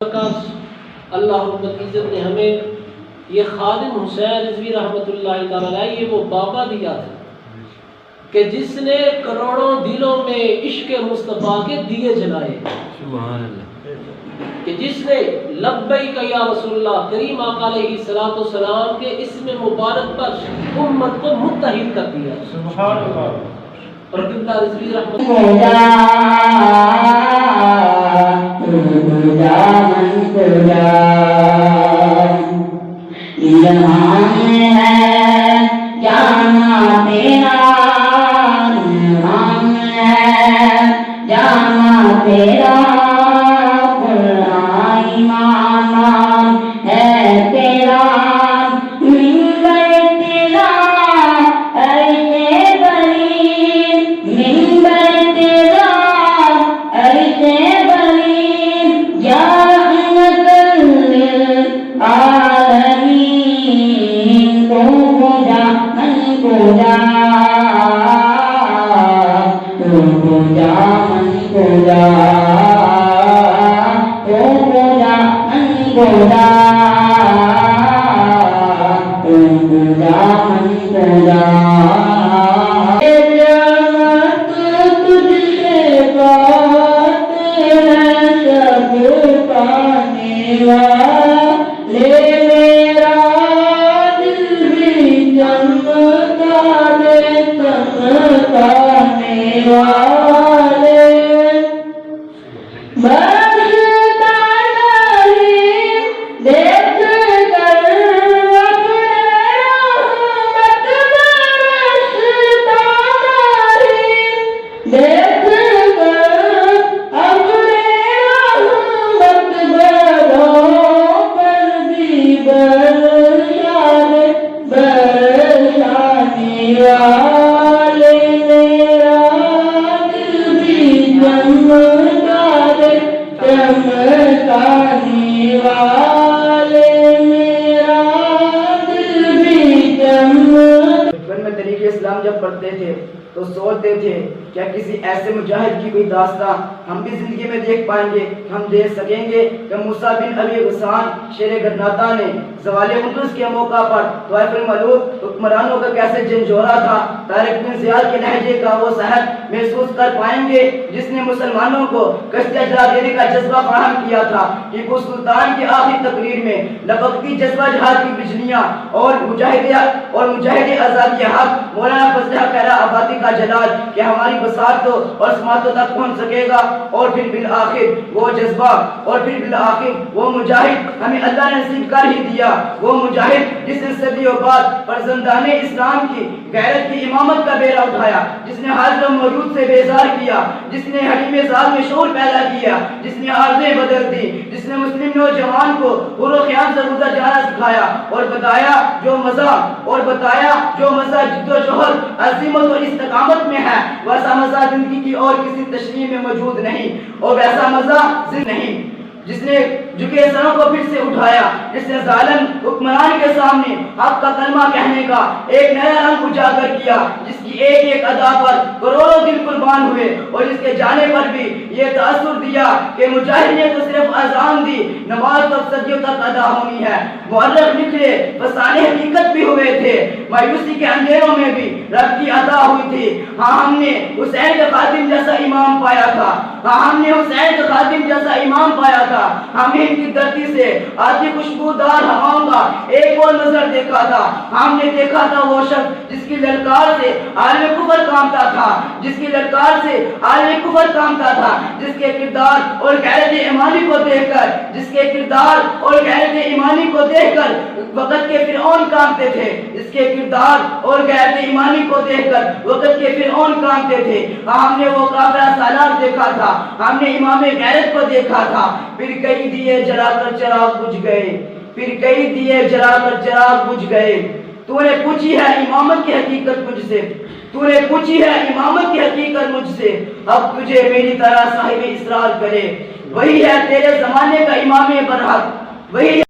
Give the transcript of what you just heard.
اللہ رب العزت نے ہمیں یہ خادم حسین رضوی رحمۃ اللہ تعالیٰ علیہ وہ بابا دیا تھا کہ جس نے کروڑوں دلوں میں عشق مصطفیٰ کے دیے جلائے، سبحان اللہ، کہ جس نے لبیک یا رسول اللہ کریم آقا علیہ السلام کے اسم مبارک پر امت کو متحد کر دیا۔ سبحان اللہ۔ اور قبلہ رضوی رحمۃ اسلام جب پڑھتے تھے تو سوچتے تھے کیا کسی ایسے مجاہد کی کوئی داستان ہم بھی زندگی میں دیکھ پائیں گے، ہم دیکھ سکیں گے کہ موسیٰ بن ابی غسان شیر گرناطہ نے زوال قدس کے موقع پر طائف الملوک حکمرانوں کا کیسے جنجورا تھا، طارق بن زیاد کے لہجے کا وہ صحت محسوس کر پائیں گے جس نے مسلمانوں کو کشتیاں جلا دینے کا جذبہ فراہم کیا تھا۔ ٹیپو سلطان کی آخری تقریر میں لبکتی جذبہ جہاد کی بجلیاں اور مجاہد آزادی حق مولانا فضل حق خیرہ آبادی کا جلال کہ ہماری بساطوں اور سماعتوں تک پہنچ سکے گا، اور پھر بالآخر وہ جذبہ اور پھر بالآخر وہ مجاہد ہمیں اللہ نے نصیب کر ہی دیا، وہ مجاہد جس نے صدیوں بعد فرزندان اسلام کی غیرت کی امامت کا بیڑا اٹھایا، جس نے حاضر و موجود سے بیزار کیا، جس نے حریم ذات میں شعور پیدا کیا، جس نے عارضیں بدل دی، جس نے مسلم نوجوان کو حور و خیام سے گزر جانا سکھایا اور بتایا جو مزہ جد و جہد عظیمت اور استقامت میں ہے، ویسا مزہ زندگی کی اور کسی تشریح میں موجود نہیں، اور ویسا مزہ زندگی نہیں، جس نے جھکے سروں کو پھر سے اٹھایا، جس نے ظالم حکمران کے سامنے حق کا کلمہ کہنے کا ایک نیا رنگ اجاگر کیا، جس کی ایک ایک ادا پر کروڑوں دل قربان ہوئے، اور جس کے جانے پر بھی یہ تاثر دیا کہ مجاہد نے تو صرف اذان دی، نماز تو صدیوں تک ادا ہونی ہے، مورخ نکلے فسانے حقیقت بھی ہوئے تھے، مایوسی کے اندھیروں میں بھی رب کی عطا ہوئی تھی۔ ہاں ہم نے حسین کے خادم جیسا امام پایا تھا، ہم نے ان کی دھرتی سے آتی خوشبودار ہواؤں کا ایک اور نظر دیکھا تھا، ہم نے دیکھا تھا وہ شخص جس کی للکار سے عالم کفر کامتا تھا، جس کے کردار اور غیرت ایمانی کو دیکھ کر وقت کے فرعون کامتے تھے، ہم نے وہ کافرہ سالار دیکھا تھا، ہم نے امام غیرت کو دیکھا تھا، پھر کئی دیے جلا کر چراغ بجھ گئے، تو نے پوچھی ہے امامت کی حقیقت مجھ سے، اب تجھے میری طرح صاحب اسرار کرے، وہی ہے تیرے زمانے کا امام برحق، وہی